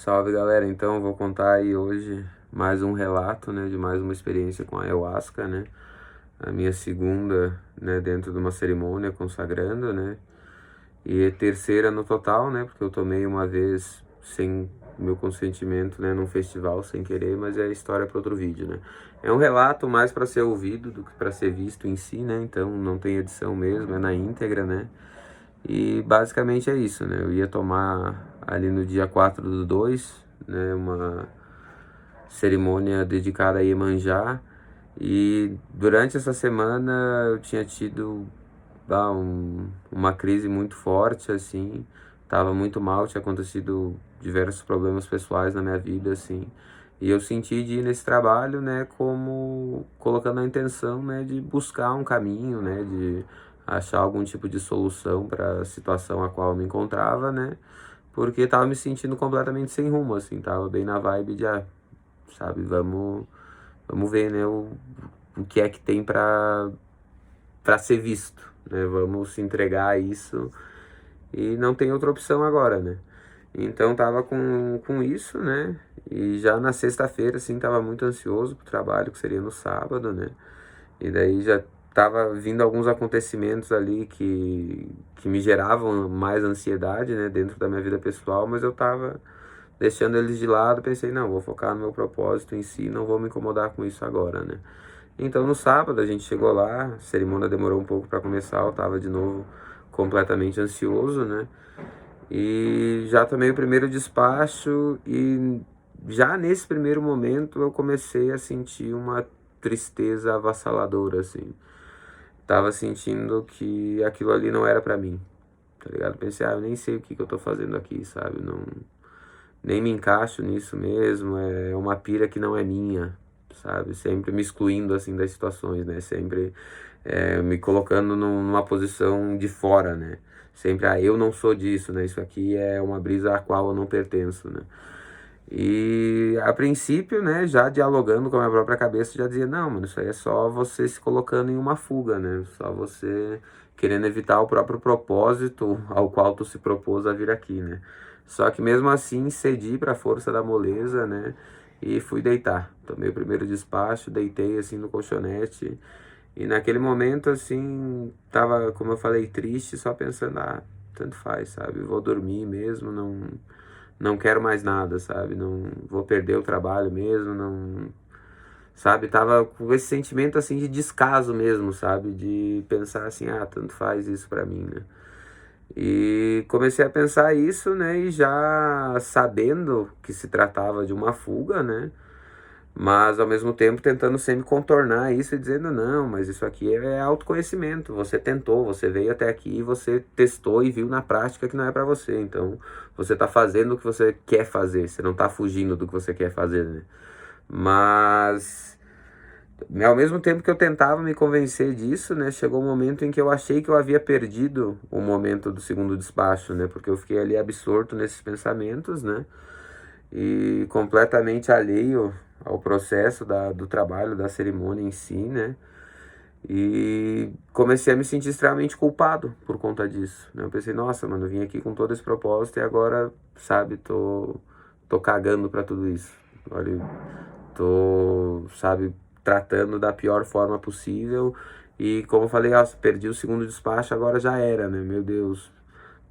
Salve galera, então eu vou contar aí hoje mais um relato, né, de mais uma experiência com a ayahuasca, né, a minha segunda, né, dentro de uma cerimônia consagrando, né, e a terceira no total, né, porque eu tomei uma vez sem meu consentimento, né, num festival sem querer, mas é história para outro vídeo, né. É um relato mais para ser ouvido do que para ser visto em si, né, então não tem edição mesmo, é na íntegra, né. E basicamente é isso, né? Eu ia tomar ali no dia 4/2, né? Uma cerimônia dedicada a Iemanjá. E durante essa semana eu tinha tido uma crise muito forte, assim. Tava muito mal, tinha acontecido diversos problemas pessoais na minha vida, assim. E eu senti de ir nesse trabalho, né, como colocando a intenção, né, de buscar um caminho, né, de achar algum tipo de solução para a situação a qual eu me encontrava, né, porque tava me sentindo completamente sem rumo, assim, tava bem na vibe de, sabe, vamos ver, né, o que é que tem para ser visto, né, vamos se entregar a isso e não tem outra opção agora, né. Então tava com isso, né? E já na sexta-feira, assim, tava muito ansioso pro trabalho, que seria no sábado, né? E daí já tava vindo alguns acontecimentos ali que me geravam mais ansiedade, né? Dentro da minha vida pessoal, mas eu tava deixando eles de lado, pensei, não, vou focar no meu propósito em si, não vou me incomodar com isso agora, né? Então no sábado a gente chegou lá, a cerimônia demorou um pouco para começar, eu tava de novo completamente ansioso, né? E já tomei o primeiro despacho e já nesse primeiro momento eu comecei a sentir uma tristeza avassaladora, assim. Tava sentindo que aquilo ali não era pra mim, tá ligado? Pensei, eu nem sei o que eu tô fazendo aqui, sabe? Não, nem me encaixo nisso mesmo, é uma pira que não é minha, sabe? Sempre me excluindo, assim, das situações, né? Sempre me colocando numa posição de fora, né? Sempre, eu não sou disso, né? Isso aqui é uma brisa a qual eu não pertenço, né? E a princípio, né, já dialogando com a minha própria cabeça, já dizia, não, mano, isso aí é só você se colocando em uma fuga, né? Só você querendo evitar o próprio propósito ao qual tu se propôs a vir aqui, né? Só que mesmo assim cedi para a força da moleza, né? E fui deitar. Tomei o primeiro despacho, deitei assim no colchonete. E naquele momento, assim, tava, como eu falei, triste, só pensando, tanto faz, sabe? Vou dormir mesmo, não quero mais nada, sabe? Não vou perder o trabalho mesmo, não, sabe? Tava com esse sentimento assim de descaso mesmo, sabe? De pensar assim, tanto faz isso pra mim, né? E comecei a pensar isso, né? E já sabendo que se tratava de uma fuga, né? Mas ao mesmo tempo tentando sempre contornar isso e dizendo, não, mas isso aqui é autoconhecimento, você tentou, você veio até aqui, você testou e viu na prática que não é pra você, então você tá fazendo o que você quer fazer, você não tá fugindo do que você quer fazer, né? Mas ao mesmo tempo que eu tentava me convencer disso, né, chegou um momento em que eu achei que eu havia perdido o momento do segundo despacho, né, porque eu fiquei ali absorto nesses pensamentos, né, e completamente alheio ao processo do trabalho, da cerimônia em si, né? E comecei a me sentir extremamente culpado por conta disso, né? Eu pensei, nossa, mano, eu vim aqui com todo esse propósito e agora, sabe, tô cagando pra tudo isso. Olha, tô, sabe, tratando da pior forma possível e como eu falei, perdi o segundo despacho, agora já era, né? Meu Deus,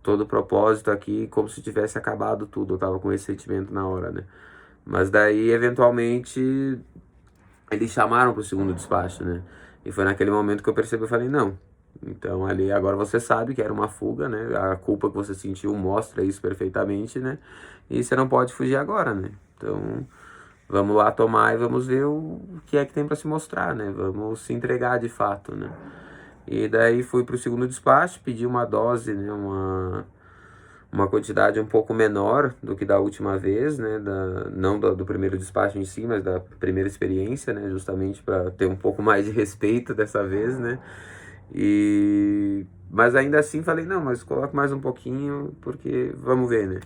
todo o propósito aqui, como se tivesse acabado tudo. Eu tava com esse sentimento na hora, né? Mas daí, eventualmente, eles chamaram pro segundo despacho, né? E foi naquele momento que eu percebi, eu falei, não. Então ali agora você sabe que era uma fuga, né? A culpa que você sentiu mostra isso perfeitamente, né? E você não pode fugir agora, né? Então, vamos lá tomar e vamos ver o que é que tem para se mostrar, né? Vamos se entregar de fato, né? E daí fui pro segundo despacho, pedi uma dose, né? Uma quantidade um pouco menor do que da última vez, né? Não do primeiro despacho em si, mas da primeira experiência, né? Justamente para ter um pouco mais de respeito dessa vez, né? Mas ainda assim falei, não, mas coloque mais um pouquinho, porque vamos ver, né?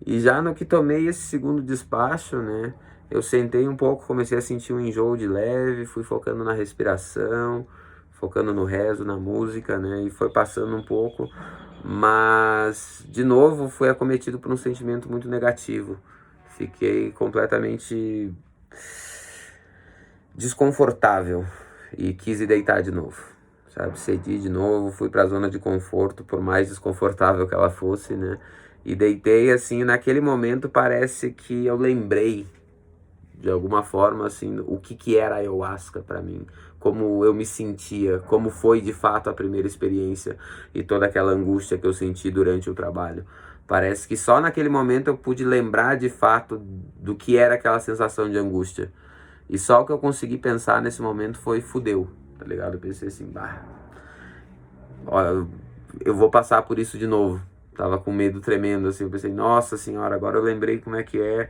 E já no que tomei esse segundo despacho, né? Eu sentei um pouco, comecei a sentir um enjoo de leve, fui focando na respiração, focando no rezo, na música, né? E foi passando um pouco, mas de novo fui acometido por um sentimento muito negativo. Fiquei completamente desconfortável e quis ir deitar de novo, sabe? Cedi de novo, fui para a zona de conforto, por mais desconfortável que ela fosse, né? E deitei assim, naquele momento parece que eu lembrei de alguma forma assim o que era a ayahuasca para mim, como eu me sentia, como foi de fato a primeira experiência e toda aquela angústia que eu senti durante o trabalho. Parece que só naquele momento eu pude lembrar de fato do que era aquela sensação de angústia. E só o que eu consegui pensar nesse momento foi fudeu, tá ligado? Eu pensei assim, bah, ó, eu vou passar por isso de novo. Tava com medo tremendo, assim, eu pensei, nossa senhora, agora eu lembrei como é que é.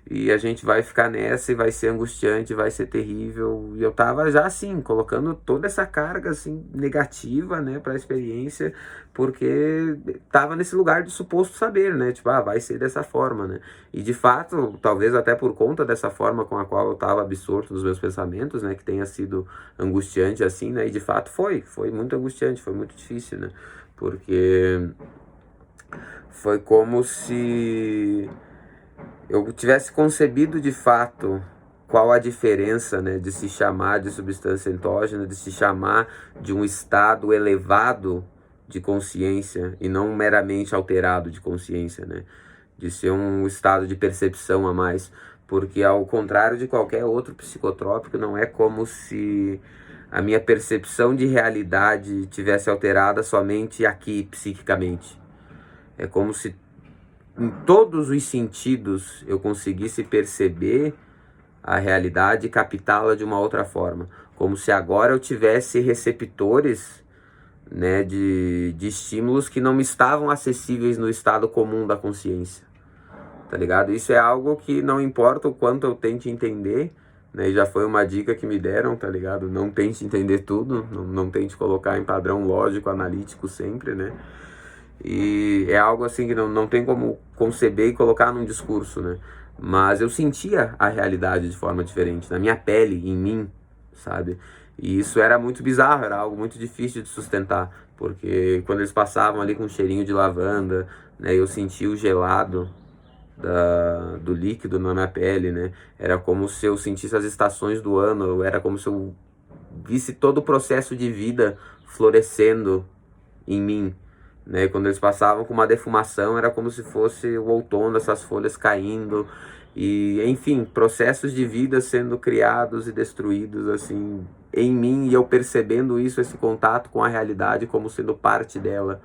E a gente vai ficar nessa e vai ser angustiante, vai ser terrível. E eu tava já assim, colocando toda essa carga assim negativa, né, para a experiência, porque tava nesse lugar de suposto saber, né? Tipo, ah, vai ser dessa forma, né? E de fato, talvez até por conta dessa forma com a qual eu tava absorto nos meus pensamentos, né, que tenha sido angustiante assim, né? E de fato foi muito angustiante, foi muito difícil, né? Porque foi como se eu tivesse concebido de fato qual a diferença, né, de se chamar de substância entógena, de se chamar de um estado elevado de consciência e não meramente alterado de consciência, né, de ser um estado de percepção a mais, porque ao contrário de qualquer outro psicotrópico, não é como se a minha percepção de realidade tivesse alterada somente aqui psiquicamente. É como se em todos os sentidos eu conseguisse perceber a realidade e captá-la de uma outra forma. Como se agora eu tivesse receptores, né, de estímulos que não me estavam acessíveis no estado comum da consciência. Tá ligado? Isso é algo que não importa o quanto eu tente entender, né? Já foi uma dica que me deram, tá ligado? Não tente entender tudo, não tente colocar em padrão lógico, analítico sempre, né? E é algo assim que não tem como conceber e colocar num discurso, né? Mas eu sentia a realidade de forma diferente, na minha pele, em mim, sabe? E isso era muito bizarro, era algo muito difícil de sustentar, porque quando eles passavam ali com um cheirinho de lavanda, né? Eu sentia o gelado do líquido na minha pele, né? Era como se eu sentisse as estações do ano, era como se eu visse todo o processo de vida florescendo em mim, né? Quando eles passavam com uma defumação, era como se fosse o outono, essas folhas caindo, e enfim, processos de vida sendo criados e destruídos assim em mim, e eu percebendo isso, esse contato com a realidade como sendo parte dela,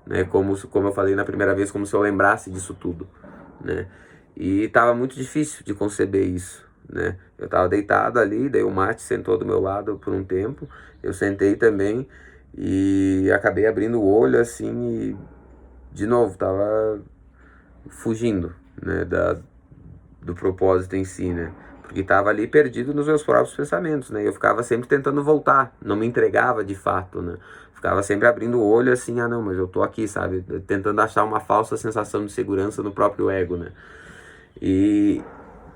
né? Como eu falei na primeira vez, como se eu lembrasse disso tudo, né? E tava muito difícil de conceber isso, né? Eu tava deitado ali, daí o Mate sentou do meu lado por um tempo, eu sentei também e acabei abrindo o olho assim e de novo tava fugindo, né, do propósito em si, né? Porque tava ali perdido nos meus próprios pensamentos, né? E eu ficava sempre tentando voltar, não me entregava de fato, né? Ficava sempre abrindo o olho assim, ah não, mas eu tô aqui, sabe? Tentando achar uma falsa sensação de segurança no próprio ego, né? E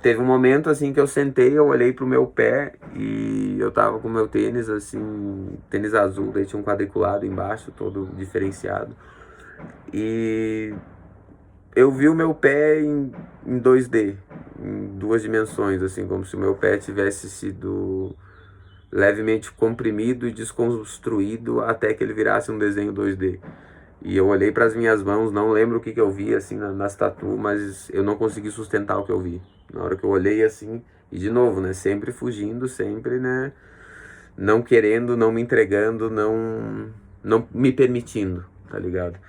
teve um momento assim que eu sentei, eu olhei pro meu pé e eu tava com o meu tênis assim, tênis azul, daí tinha um quadriculado embaixo, todo diferenciado. E eu vi o meu pé em 2D, em duas dimensões, assim, como se o meu pé tivesse sido levemente comprimido e desconstruído até que ele virasse um desenho 2D. E eu olhei para as minhas mãos, não lembro o que eu vi assim nas tatu, mas eu não consegui sustentar o que eu vi. Na hora que eu olhei assim, e de novo, né, sempre fugindo, sempre, né, não querendo, não me entregando, não me permitindo, tá ligado?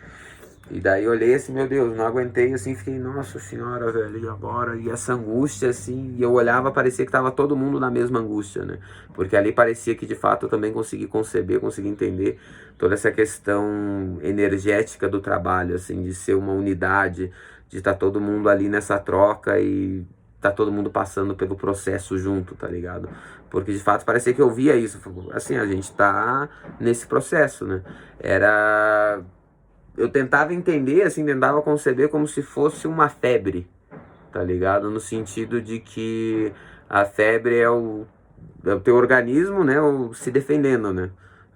E daí eu olhei assim, meu Deus, não aguentei, assim, fiquei, nossa senhora, velho, e agora? E essa angústia, assim, e eu olhava, parecia que tava todo mundo na mesma angústia, né? Porque ali parecia que, de fato, eu também consegui conceber, consegui entender toda essa questão energética do trabalho, assim, de ser uma unidade, de estar todo mundo ali nessa troca e tá todo mundo passando pelo processo junto, tá ligado? Porque, de fato, parecia que eu via isso, assim, a gente tá nesse processo, né? Eu tentava entender, assim, tentava conceber como se fosse uma febre, tá ligado? No sentido de que a febre é o teu organismo, né, se defendendo, né?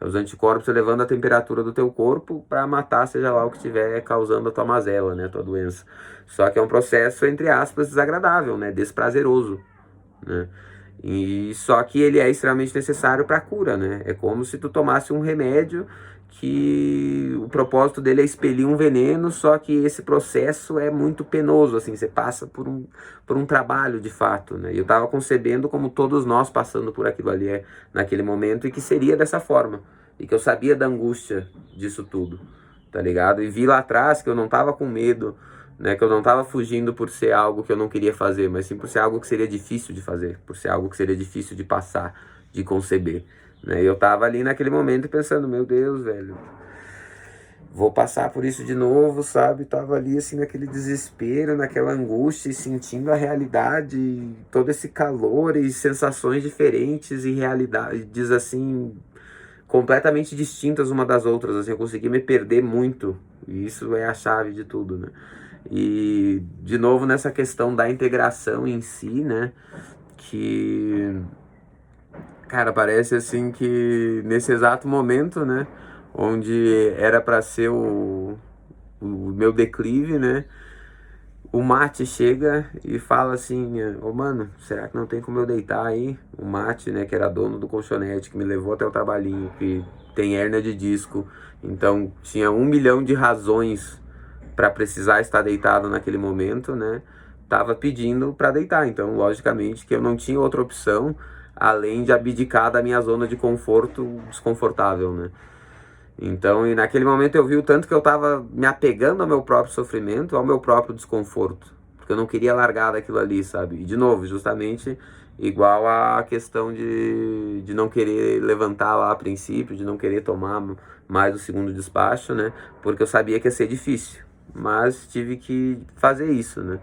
Os anticorpos elevando a temperatura do teu corpo para matar, seja lá o que estiver causando a tua mazela, né, a tua doença. Só que é um processo, entre aspas, desagradável, né, desprazeroso, né? E só que ele é extremamente necessário para a cura, né? É como se tu tomasse um remédio que o propósito dele é expelir um veneno, só que esse processo é muito penoso, assim, você passa por um trabalho de fato, né? E eu estava concebendo como todos nós passando por aquilo ali naquele momento, e que seria dessa forma, e que eu sabia da angústia disso tudo, tá ligado? E vi lá atrás que eu não estava com medo, né, que eu não estava fugindo por ser algo que eu não queria fazer, mas sim por ser algo que seria difícil de fazer, por ser algo que seria difícil de passar, de conceber, né? E eu estava ali naquele momento pensando, meu Deus, velho, vou passar por isso de novo, sabe? Tava ali assim naquele desespero, naquela angústia, e sentindo a realidade, todo esse calor e sensações diferentes e realidades assim completamente distintas uma das outras, assim, eu consegui me perder muito, e isso é a chave de tudo, né? E, de novo, nessa questão da integração em si, né, que, cara, parece assim que nesse exato momento, né, onde era para ser o meu declive, né, o mate chega e fala assim, ô mano, será que não tem como eu deitar aí? O mate, né, que era dono do colchonete, que me levou até o trabalhinho, que tem hérnia de disco, então tinha 1 milhão de razões para precisar estar deitado naquele momento, né? Tava pedindo para deitar, então logicamente que eu não tinha outra opção além de abdicar da minha zona de conforto desconfortável, né? Então, e naquele momento eu vi o tanto que eu tava me apegando ao meu próprio sofrimento, ao meu próprio desconforto, porque eu não queria largar daquilo ali, sabe? E de novo, justamente igual a questão de não querer levantar lá a princípio, de não querer tomar mais o segundo despacho, né? Porque eu sabia que ia ser difícil, mas tive que fazer isso, né?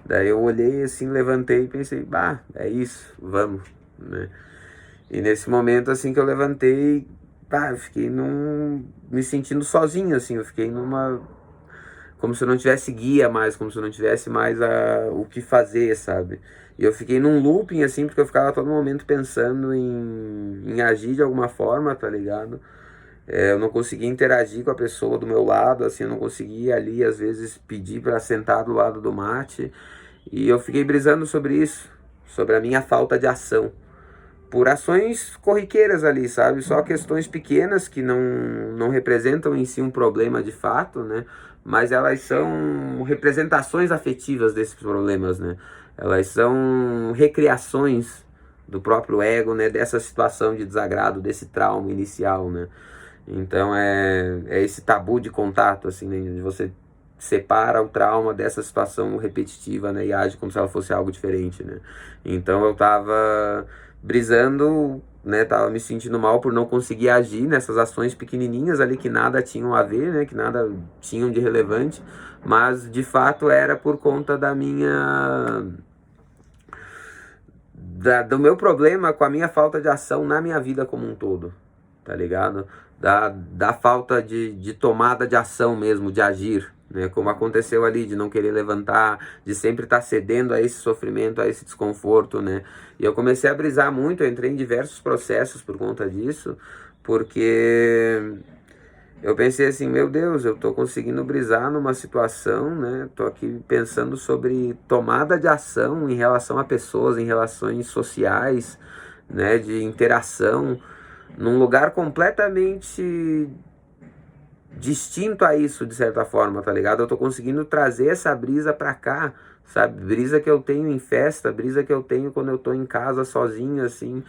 Daí eu olhei assim, levantei e pensei, bah, é isso, vamos, né? E nesse momento assim que eu levantei, pá, eu fiquei me sentindo sozinho, assim, eu fiquei como se eu não tivesse guia mais, como se eu não tivesse mais o que fazer, sabe? E eu fiquei num looping, assim, porque eu ficava a todo momento pensando em agir de alguma forma, tá ligado? Eu não conseguia interagir com a pessoa do meu lado, assim, eu não conseguia ali, às vezes, pedir para sentar do lado do mate. E eu fiquei brisando sobre isso, sobre a minha falta de ação, por ações corriqueiras ali, sabe? Só questões pequenas que não representam em si um problema de fato, né? Mas elas são representações afetivas desses problemas, né? Elas são recriações do próprio ego, né? Dessa situação de desagrado, desse trauma inicial, né? Então é esse tabu de contato, assim, né? De você separa o trauma dessa situação repetitiva, né? E age como se ela fosse algo diferente, né? Então eu tava brisando, né? Tava me sentindo mal por não conseguir agir nessas ações pequenininhas ali que nada tinham a ver, né? Que nada tinham de relevante, mas de fato era por conta da minha... do meu problema com a minha falta de ação na minha vida como um todo, tá ligado? Da falta de tomada de ação mesmo, de agir, né? Como aconteceu ali, de não querer levantar, de sempre estar cedendo a esse sofrimento, a esse desconforto, né? E eu comecei a brisar muito, eu entrei em diversos processos por conta disso, porque eu pensei assim, meu Deus, eu tô conseguindo brisar numa situação, né? Tô aqui pensando sobre tomada de ação em relação a pessoas, em relações sociais, né? De interação, num lugar completamente distinto a isso, de certa forma, tá ligado? Eu tô conseguindo trazer essa brisa pra cá, sabe? Brisa que eu tenho em festa, brisa que eu tenho quando eu tô em casa sozinho, assim,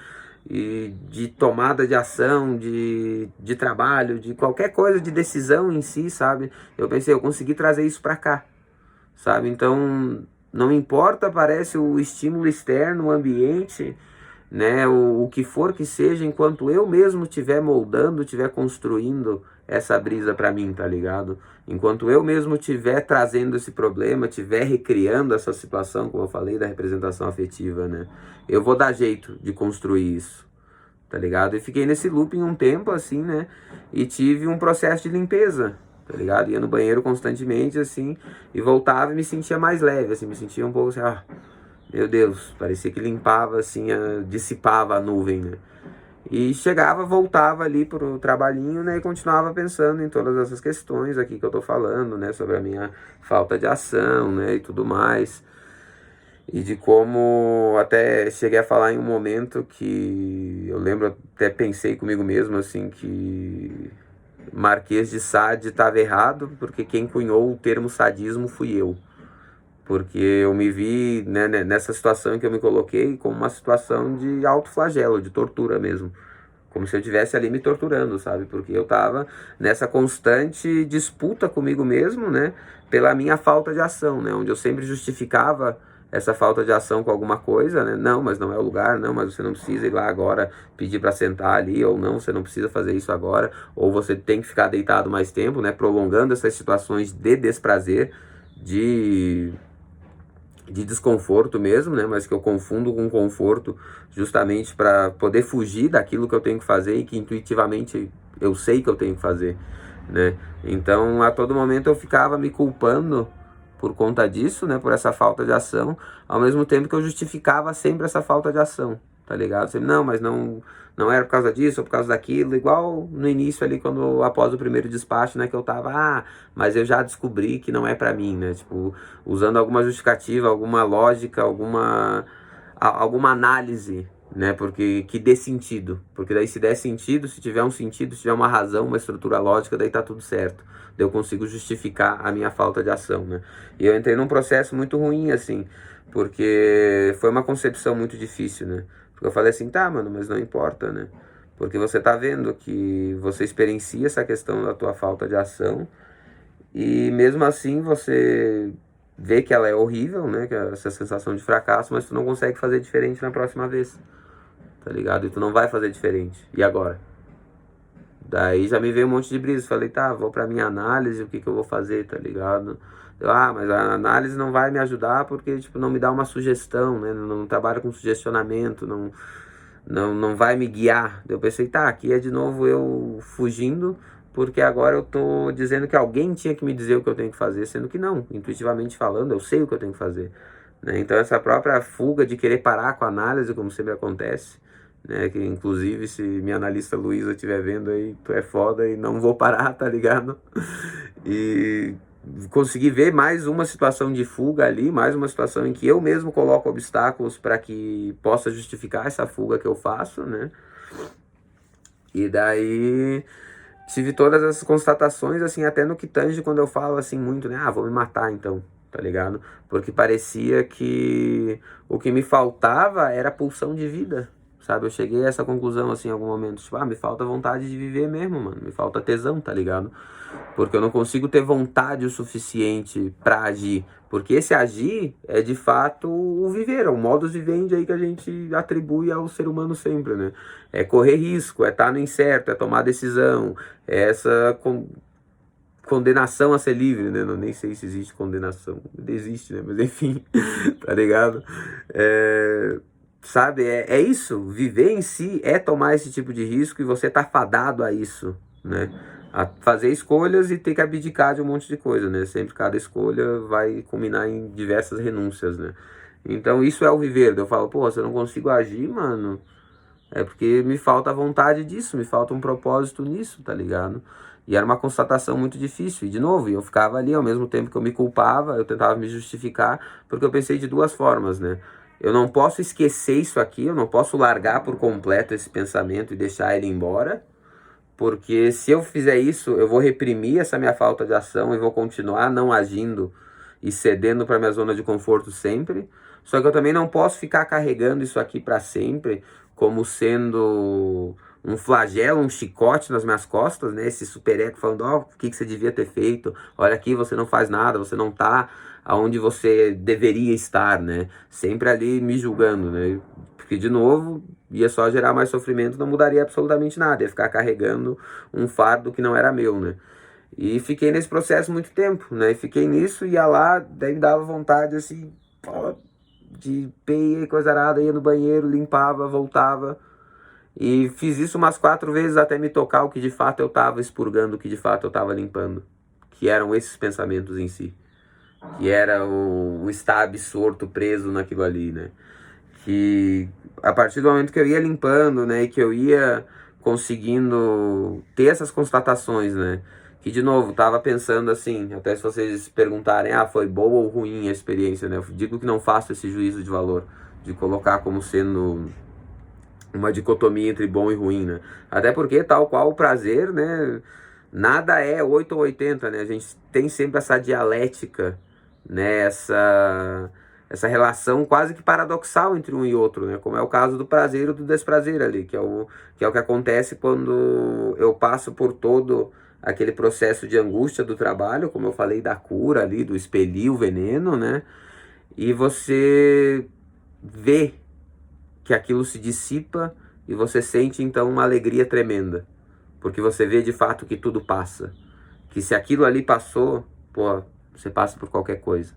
e de tomada de ação, de trabalho, de qualquer coisa, de decisão em si, sabe? Eu pensei, eu consegui trazer isso pra cá, sabe? Então, não importa, parece, o estímulo externo, o ambiente, né, o que for que seja, enquanto eu mesmo estiver moldando, estiver construindo essa brisa para mim, tá ligado? Enquanto eu mesmo estiver trazendo esse problema, estiver recriando essa situação, como eu falei, da representação afetiva, né? Eu vou dar jeito de construir isso, tá ligado? E fiquei nesse looping um tempo, assim, né? E tive um processo de limpeza, tá ligado? Ia no banheiro constantemente, assim, e voltava e me sentia mais leve, assim, me sentia um pouco assim, meu Deus, parecia que limpava, assim, dissipava a nuvem, né? E chegava, voltava ali pro trabalhinho, né, e continuava pensando em todas essas questões aqui que eu tô falando, né, sobre a minha falta de ação, né, e tudo mais. E de como até cheguei a falar em um momento que eu lembro, até pensei comigo mesmo, assim, que Marquês de Sade estava errado, porque quem cunhou o termo sadismo fui eu. Porque eu me vi, né, nessa situação em que eu me coloquei como uma situação de autoflagelo, de tortura mesmo. Como se eu estivesse ali me torturando, sabe? Porque eu tava nessa constante disputa comigo mesmo, né? Pela minha falta de ação, né? Onde eu sempre justificava essa falta de ação com alguma coisa, né? Não, mas não é o lugar, não, mas você não precisa ir lá agora pedir para sentar ali, ou não, você não precisa fazer isso agora, ou você tem que ficar deitado mais tempo, né? Prolongando essas situações de desprazer, de desconforto mesmo, né? Mas que eu confundo com conforto justamente para poder fugir daquilo que eu tenho que fazer e que intuitivamente eu sei que eu tenho que fazer, né? Então, a todo momento eu ficava me culpando por conta disso, né? Por essa falta de ação, ao mesmo tempo que eu justificava sempre essa falta de ação, tá ligado? Sempre, não, mas não era por causa disso ou por causa daquilo, igual no início ali, quando após o primeiro despacho, né, que eu tava, mas eu já descobri que não é pra mim, né, tipo, usando alguma justificativa, alguma lógica, alguma análise, né, porque que dê sentido, porque daí se der sentido, se tiver um sentido, se tiver uma razão, uma estrutura lógica, daí tá tudo certo, daí eu consigo justificar a minha falta de ação, né, e eu entrei num processo muito ruim, assim, porque foi uma concepção muito difícil, né, porque eu falei assim, tá, mano, mas não importa, né? Porque você tá vendo que você experiencia essa questão da tua falta de ação e mesmo assim você vê que ela é horrível, né? Que é essa sensação de fracasso, mas tu não consegue fazer diferente na próxima vez, tá ligado? E tu não vai fazer diferente. E agora? Daí já me veio um monte de brisa. Falei, tá, vou pra minha análise, o que que eu vou fazer, tá ligado? Mas a análise não vai me ajudar porque, tipo, não me dá uma sugestão, né? Não trabalho com sugestionamento, não vai me guiar. Eu pensei, tá, aqui é de novo eu fugindo, porque agora eu tô dizendo que alguém tinha que me dizer o que eu tenho que fazer, sendo que não, intuitivamente falando, eu sei o que eu tenho que fazer, né? Então essa própria fuga de querer parar com a análise, como sempre acontece, né? Que inclusive se minha analista Luísa estiver vendo aí, tu é foda e não vou parar, tá ligado? E consegui ver mais uma situação de fuga ali, mais uma situação em que eu mesmo coloco obstáculos para que possa justificar essa fuga que eu faço, né? E daí tive todas essas constatações, assim, até no que tange quando eu falo assim muito, né? Vou me matar então, tá ligado? Porque parecia que o que me faltava era pulsão de vida, sabe? Eu cheguei a essa conclusão, assim, em algum momento, tipo, me falta vontade de viver mesmo, mano. Me falta tesão, tá ligado? Porque eu não consigo ter vontade o suficiente para agir. Porque esse agir é de fato o viver, é o modus vivendi aí que a gente atribui ao ser humano sempre, né? É correr risco, é estar no incerto, é tomar decisão, é essa condenação a ser livre, né? Nem sei se existe condenação, existe, né? Mas enfim, tá ligado? Sabe, é isso, viver em si é tomar esse tipo de risco e você tá fadado a isso, né? A fazer escolhas e ter que abdicar de um monte de coisa, né? Sempre cada escolha vai culminar em diversas renúncias, né? Então isso é o viver. Eu falo, pô, se eu não consigo agir, mano, é porque me falta a vontade disso, me falta um propósito nisso, tá ligado? E era uma constatação muito difícil. E de novo, eu ficava ali, ao mesmo tempo que eu me culpava, eu tentava me justificar, porque eu pensei de duas formas, né? Eu não posso esquecer isso aqui, eu não posso largar por completo esse pensamento e deixar ele embora, porque se eu fizer isso, eu vou reprimir essa minha falta de ação e vou continuar não agindo e cedendo para minha zona de conforto sempre. Só que eu também não posso ficar carregando isso aqui para sempre como sendo um flagelo, um chicote nas minhas costas, né? Esse super-ego falando, o que você devia ter feito? Olha aqui, você não faz nada, você não tá aonde você deveria estar, né? Sempre ali me julgando, né? Porque, de novo, ia só gerar mais sofrimento, não mudaria absolutamente nada, ia ficar carregando um fardo que não era meu, né? E fiquei nesse processo muito tempo, né? E fiquei nisso, ia lá, daí me dava vontade, assim, de peia e coisa arada, ia no banheiro, limpava, voltava. E fiz isso umas 4 vezes até me tocar o que de fato eu estava expurgando, o que de fato eu estava limpando. Que eram esses pensamentos em si. Que era o estar absorto, preso naquilo ali, né? Que a partir do momento que eu ia limpando, né, e que eu ia conseguindo ter essas constatações, né, que de novo, tava pensando assim, até se vocês perguntarem, foi boa ou ruim a experiência, né, eu digo que não faço esse juízo de valor, de colocar como sendo uma dicotomia entre bom e ruim, né, até porque tal qual o prazer, né, nada é 8 ou 80, né, a gente tem sempre essa dialética, né, essa relação quase que paradoxal entre um e outro, né? Como é o caso do prazer e do desprazer ali, que é o que acontece quando eu passo por todo aquele processo de angústia do trabalho, como eu falei da cura ali, do expelir o veneno, né? E você vê que aquilo se dissipa e você sente então uma alegria tremenda, porque você vê de fato que tudo passa, que se aquilo ali passou, pô, você passa por qualquer coisa,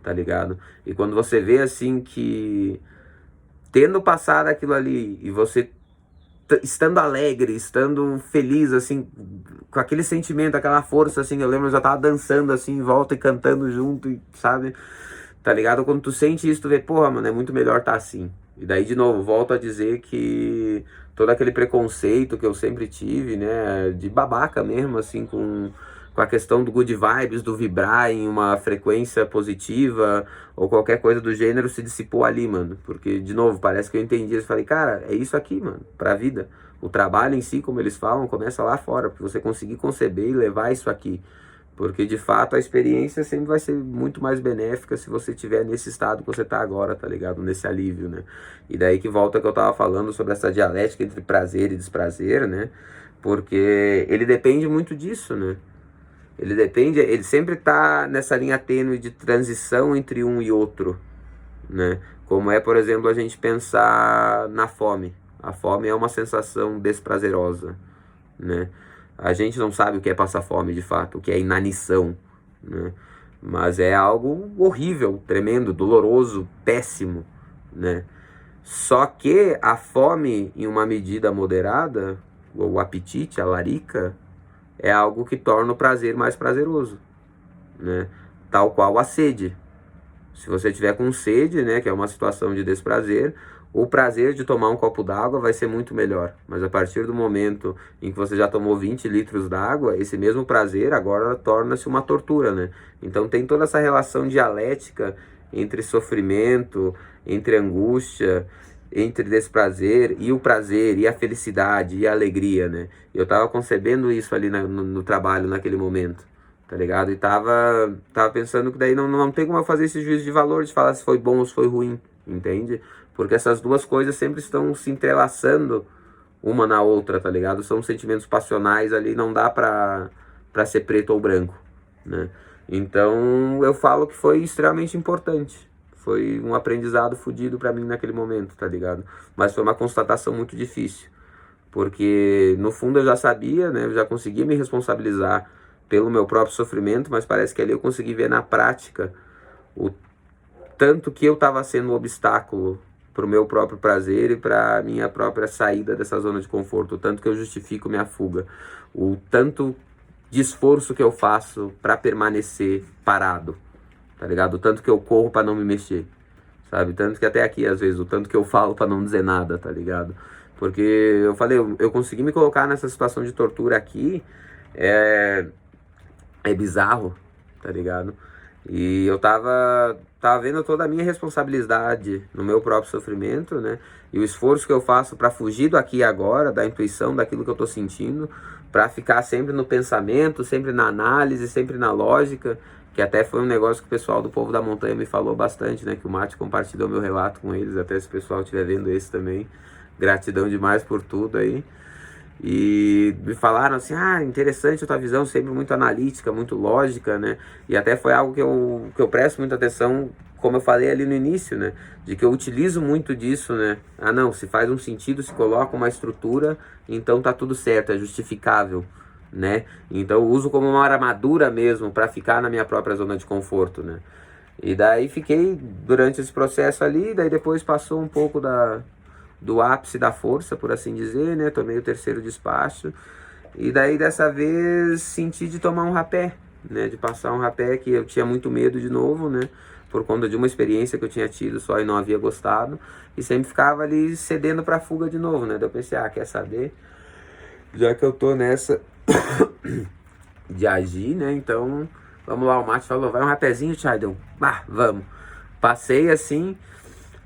tá ligado? E quando você vê assim que tendo passado aquilo ali e você estando alegre, estando feliz assim, com aquele sentimento, aquela força assim, eu lembro eu já tava dançando assim em volta e cantando junto, e, sabe? Tá ligado? Quando tu sente isso, tu vê, porra, mano, é muito melhor tá assim. E daí de novo, volto a dizer que todo aquele preconceito que eu sempre tive, né, de babaca mesmo assim com a questão do good vibes, do vibrar em uma frequência positiva ou qualquer coisa do gênero se dissipou ali, mano. Porque, de novo, parece que eu entendi. Eu falei, cara, é isso aqui, mano, pra vida. O trabalho em si, como eles falam, começa lá fora, pra você conseguir conceber e levar isso aqui. Porque, de fato, a experiência sempre vai ser muito mais benéfica se você estiver nesse estado que você tá agora, tá ligado? Nesse alívio, né? E daí que volta que eu tava falando sobre essa dialética entre prazer e desprazer, né? Porque ele depende muito disso, né? Ele sempre tá nessa linha tênue de transição entre um e outro, né? Como é, por exemplo, a gente pensar na fome. A fome é uma sensação desprazerosa, né? A gente não sabe o que é passar fome de fato, o que é inanição, né? Mas é algo horrível, tremendo, doloroso, péssimo, né? Só que a fome, em uma medida moderada, o apetite, a larica, é algo que torna o prazer mais prazeroso, né? Tal qual a sede. Se você tiver com sede, né, que é uma situação de desprazer, o prazer de tomar um copo d'água vai ser muito melhor. Mas a partir do momento em que você já tomou 20 litros d'água, esse mesmo prazer agora torna-se uma tortura, né? Então tem toda essa relação dialética entre sofrimento, entre angústia, entre desprazer e o prazer, e a felicidade, e a alegria, né? Eu tava concebendo isso ali no trabalho naquele momento, tá ligado? E tava pensando que daí não tem como eu fazer esse juízo de valor, de falar se foi bom ou se foi ruim, entende? Porque essas duas coisas sempre estão se entrelaçando uma na outra, tá ligado? São sentimentos passionais ali, não dá pra ser preto ou branco, né? Então eu falo que foi extremamente importante. Foi um aprendizado fodido pra mim naquele momento, tá ligado? Mas foi uma constatação muito difícil. Porque no fundo eu já sabia, né? Eu já conseguia me responsabilizar pelo meu próprio sofrimento, mas parece que ali eu consegui ver na prática o tanto que eu estava sendo um obstáculo para o meu próprio prazer e para a minha própria saída dessa zona de conforto, o tanto que eu justifico minha fuga, o tanto de esforço que eu faço para permanecer parado, tá ligado? O tanto que eu corro para não me mexer, sabe? Tanto que até aqui, às vezes, o tanto que eu falo para não dizer nada, tá ligado? Porque eu falei, eu consegui me colocar nessa situação de tortura aqui, é bizarro, tá ligado? E eu tava vendo toda a minha responsabilidade no meu próprio sofrimento, né? E o esforço que eu faço para fugir do aqui e agora, da intuição, daquilo que eu tô sentindo, para ficar sempre no pensamento, sempre na análise, sempre na lógica, que até foi um negócio que o pessoal do Povo da Montanha me falou bastante, né? Que o Mate compartilhou meu relato com eles, até se o pessoal estiver vendo esse também. Gratidão demais por tudo aí. E me falaram assim, interessante a tua visão, sempre muito analítica, muito lógica, né? E até foi algo que eu presto muita atenção, como eu falei ali no início, né? De que eu utilizo muito disso, né? Não, se faz um sentido, se coloca uma estrutura, então tá tudo certo, é justificável, né? Então eu uso como uma armadura mesmo para ficar na minha própria zona de conforto, né? E daí fiquei durante esse processo ali, daí depois passou um pouco do ápice da força, por assim dizer, né? Tomei o terceiro despacho. E daí dessa vez senti de tomar um rapé, né? De passar um rapé, que eu tinha muito medo de novo, né? por conta de uma experiência que eu tinha tido só e não havia gostado, e sempre ficava ali cedendo pra fuga de novo, né? Daí eu pensei, quer saber? Já que eu tô nessa de agir, né? Então, vamos lá, o Mate falou, vai um rapezinho, Chay? Deu, vamos. Passei assim,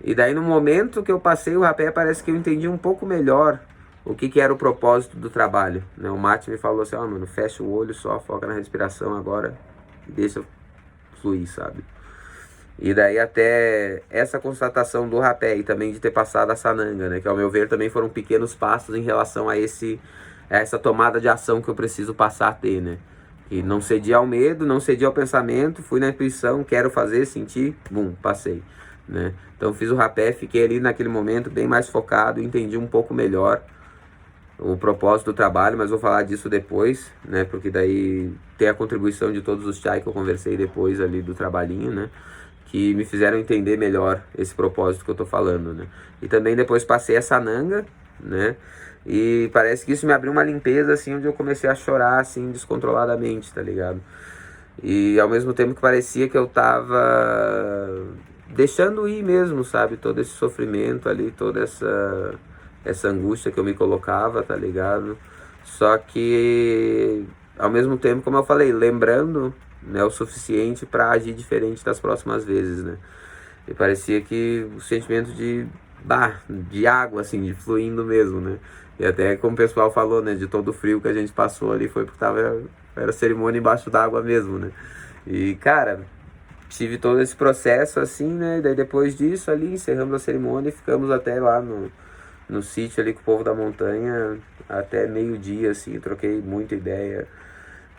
e daí no momento que eu passei o rapé, parece que eu entendi um pouco melhor o que era o propósito do trabalho, né? O Mate me falou assim, mano, fecha o olho só, foca na respiração agora, e deixa fluir, sabe? E daí até essa constatação do rapé e também de ter passado a sananga, né? Que ao meu ver também foram pequenos passos em relação a essa tomada de ação que eu preciso passar a ter, né? E não cedi ao medo, não cedi ao pensamento, fui na intuição, quero fazer, senti, passei, né? Então fiz o rapé, fiquei ali naquele momento bem mais focado, entendi um pouco melhor o propósito do trabalho, mas vou falar disso depois, né? Porque daí tem a contribuição de todos os chai que eu conversei depois ali do trabalhinho, né? Que me fizeram entender melhor esse propósito que eu tô falando, né? E também depois passei a sananga, né? E parece que isso me abriu uma limpeza, assim, onde eu comecei a chorar, assim, descontroladamente, tá ligado? E ao mesmo tempo que parecia que eu tava deixando ir mesmo, sabe? Todo esse sofrimento ali, toda essa angústia que eu me colocava, tá ligado? Só que, ao mesmo tempo, como eu falei, lembrando, né, o suficiente para agir diferente das próximas vezes, né? E parecia que o sentimento de água, assim, de fluindo mesmo, né? E até como o pessoal falou, né, de todo o frio que a gente passou ali, foi porque era cerimônia embaixo d'água mesmo, né? E, cara, tive todo esse processo, assim, né? E daí depois disso ali, encerramos a cerimônia e ficamos até lá no sítio ali com o povo da montanha, até meio-dia, assim, troquei muita ideia.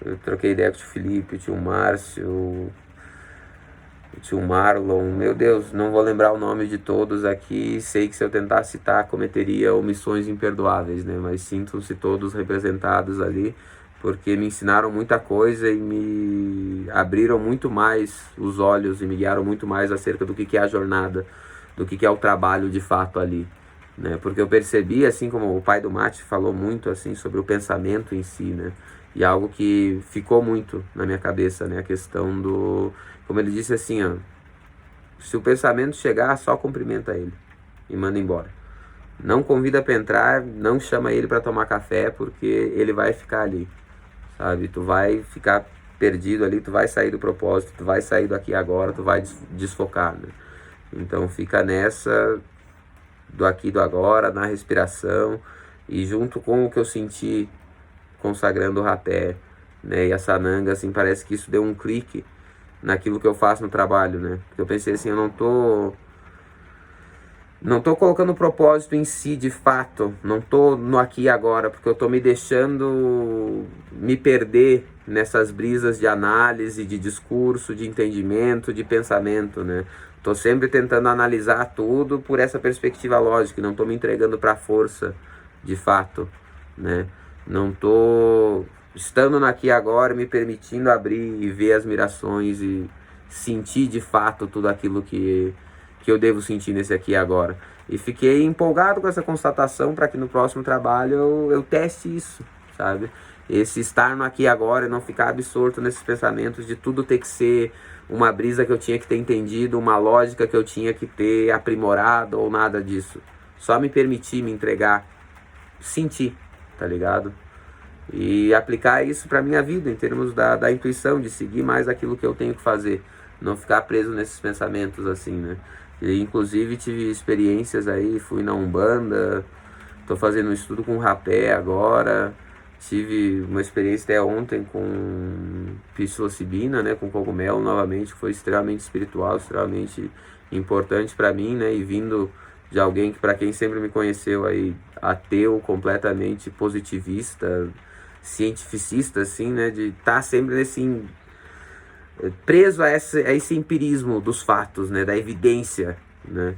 Eu troquei ideia com o tio Felipe, o tio Márcio, o tio Marlon. Meu Deus, não vou lembrar o nome de todos aqui. Sei que se eu tentar citar, cometeria omissões imperdoáveis, né? Mas sintam-se todos representados ali, porque me ensinaram muita coisa e me abriram muito mais os olhos e me guiaram muito mais acerca do que é a jornada, do que é o trabalho de fato ali, né? Porque eu percebi, assim como o pai do Mate falou muito assim sobre o pensamento em si, né? E algo que ficou muito na minha cabeça, né? A questão do... Como ele disse assim, se o pensamento chegar, só cumprimenta ele e manda embora. Não convida para entrar, não chama ele para tomar café, porque ele vai ficar ali, sabe? Tu vai ficar perdido ali, tu vai sair do propósito, tu vai sair do aqui e agora, tu vai desfocar, né? Então fica nessa do aqui e do agora, na respiração, e junto com o que eu senti consagrando o rapé, né, e a sananga, assim, parece que isso deu um clique naquilo que eu faço no trabalho, né? Porque eu pensei assim, eu não tô colocando o propósito em si de fato, não tô no aqui e agora, porque eu tô me deixando me perder nessas brisas de análise, de discurso, de entendimento, de pensamento, né? Tô sempre tentando analisar tudo por essa perspectiva lógica, não tô me entregando para a força de fato, né? Não tô estando no aqui e agora, me permitindo abrir e ver as mirações e sentir de fato tudo aquilo que eu devo sentir nesse aqui e agora. E fiquei empolgado com essa constatação para que no próximo trabalho eu teste isso, sabe? Esse estar no aqui e agora e não ficar absorto nesses pensamentos de tudo ter que ser uma brisa que eu tinha que ter entendido, uma lógica que eu tinha que ter aprimorado ou nada disso. Só me permitir me entregar, sentir, tá ligado? E aplicar isso pra minha vida, em termos da intuição, de seguir mais aquilo que eu tenho que fazer. Não ficar preso nesses pensamentos assim, né? E, inclusive tive experiências aí, fui na Umbanda, tô fazendo um estudo com rapé agora. Tive uma experiência até ontem com psilocibina, né, com cogumelo novamente, que foi extremamente espiritual, extremamente importante para mim, né, e vindo de alguém que, para quem sempre me conheceu aí, ateu, completamente positivista, cientificista, assim, né, de estar sempre nesse preso a esse empirismo dos fatos, né, da evidência, né.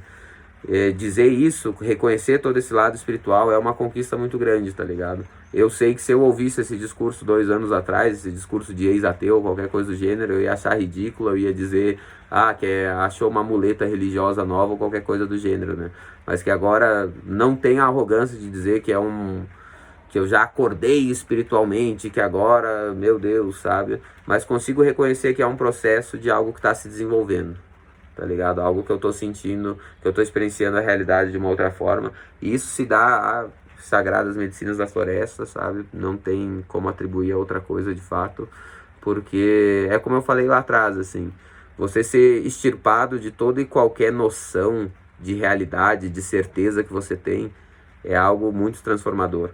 Dizer isso, reconhecer todo esse lado espiritual é uma conquista muito grande, tá ligado? Eu sei que se eu ouvisse esse discurso 2 anos atrás, esse discurso de ex-ateu, qualquer coisa do gênero, eu ia achar ridículo, eu ia dizer, achou uma muleta religiosa nova ou qualquer coisa do gênero, né? Mas que agora não tenho a arrogância de dizer que que eu já acordei espiritualmente, que agora, meu Deus, sabe? Mas consigo reconhecer que é um processo de algo que está se desenvolvendo, tá ligado? Algo que eu tô sentindo, que eu tô experienciando a realidade de uma outra forma. E isso se dá às sagradas medicinas da floresta, sabe? Não tem como atribuir a outra coisa de fato, porque é como eu falei lá atrás, assim, você ser extirpado de toda e qualquer noção de realidade, de certeza que você tem, é algo muito transformador,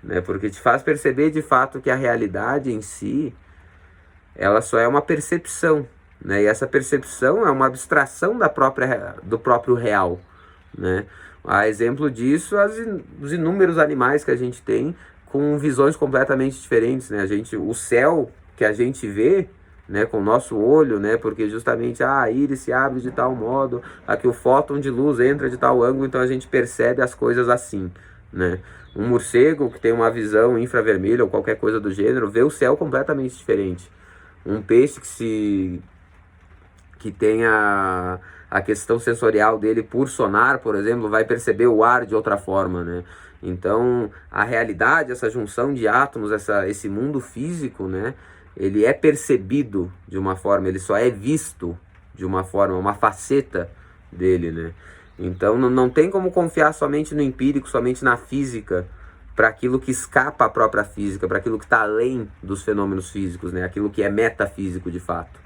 né? Porque te faz perceber de fato que a realidade em si, ela só é uma percepção, né? E essa percepção é uma abstração do próprio real, né? A exemplo disso, os inúmeros animais que a gente tem com visões completamente diferentes, né? O céu que a gente vê, né, com o nosso olho, né, porque justamente a íris se abre de tal modo, que o fóton de luz entra de tal ângulo, então a gente percebe as coisas assim, né? Um morcego que tem uma visão infravermelha ou qualquer coisa do gênero vê o céu completamente diferente. Um peixe que tem a questão sensorial dele por sonar, por exemplo, vai perceber o ar de outra forma, né? Então, a realidade, essa junção de átomos, esse mundo físico, né? Ele é percebido de uma forma, ele só é visto de uma forma, uma faceta dele, né? Então, não tem como confiar somente no empírico, somente na física, para aquilo que escapa à própria física, para aquilo que está além dos fenômenos físicos, né? Aquilo que é metafísico de fato,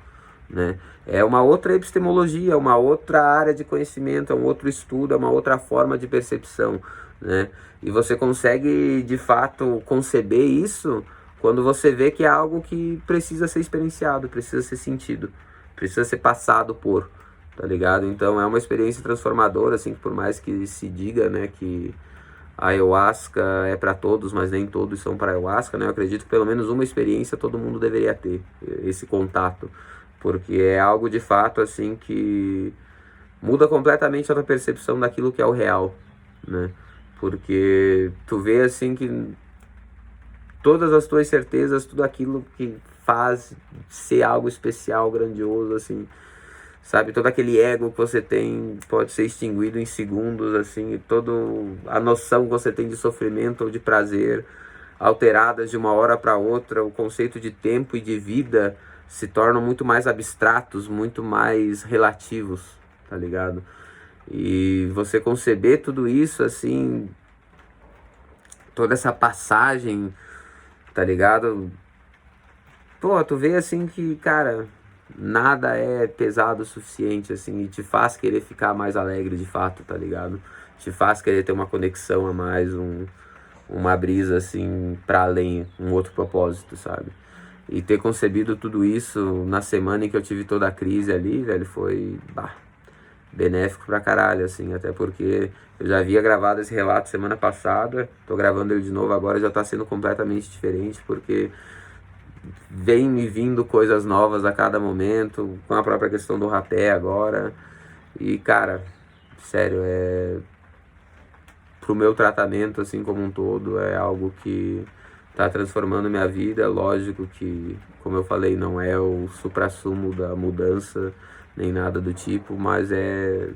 né? É uma outra epistemologia, uma outra área de conhecimento, é um outro estudo, é uma outra forma de percepção, né? E você consegue de fato conceber isso quando você vê que é algo que precisa ser experienciado, precisa ser sentido, precisa ser passado por, tá ligado? Então é uma experiência transformadora, assim, por mais que se diga, né, que a ayahuasca é para todos, mas nem todos são para ayahuasca, né? Eu acredito que pelo menos uma experiência todo mundo deveria ter, esse contato, porque é algo de fato, assim, que muda completamente a tua percepção daquilo que é o real, né? Porque tu vê, assim, que todas as tuas certezas, tudo aquilo que faz ser algo especial, grandioso, assim, sabe? Todo aquele ego que você tem pode ser extinguido em segundos, assim, e toda a noção que você tem de sofrimento ou de prazer alteradas de uma hora para outra, o conceito de tempo e de vida se tornam muito mais abstratos, muito mais relativos, tá ligado? E você conceber tudo isso, assim, toda essa passagem, tá ligado? Pô, tu vê assim que, cara, nada é pesado o suficiente, assim, e te faz querer ficar mais alegre de fato, tá ligado? Te faz querer ter uma conexão a mais, uma brisa, assim, pra além, um outro propósito, sabe? E ter concebido tudo isso na semana em que eu tive toda a crise ali, velho, foi, benéfico pra caralho, assim, até porque eu já havia gravado esse relato semana passada, tô gravando ele de novo agora, já tá sendo completamente diferente, porque vem me vindo coisas novas a cada momento, com a própria questão do rapé agora, e cara, sério, pro meu tratamento, assim, como um todo, é algo que tá transformando minha vida. Lógico que, como eu falei, não é o suprassumo da mudança, nem nada do tipo, mas é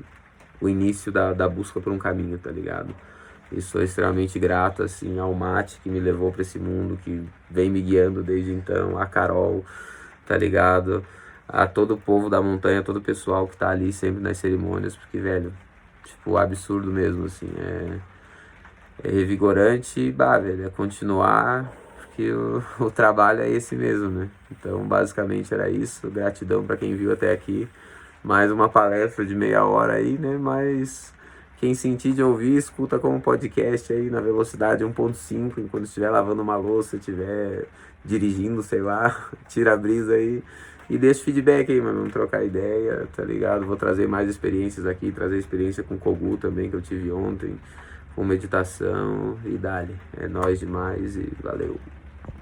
o início da busca por um caminho, tá ligado? E sou extremamente grato, assim, ao Mate, que me levou para esse mundo, que vem me guiando desde então, a Carol, tá ligado? A todo o povo da montanha, todo o pessoal que tá ali sempre nas cerimônias, porque, velho, tipo, absurdo mesmo, assim, é revigorante e, velho, é continuar, porque o trabalho é esse mesmo, né? Então, basicamente era isso. Gratidão para quem viu até aqui. Mais uma palestra de meia hora aí, né? Mas quem sentir de ouvir, escuta como podcast aí na velocidade 1.5, enquanto estiver lavando uma louça, estiver dirigindo, sei lá, tira a brisa aí. E deixa feedback aí, mano, vamos trocar ideia, tá ligado? Vou trazer mais experiências aqui, trazer experiência com Kogu também, que eu tive ontem, com meditação, e dale. É nóis demais e valeu.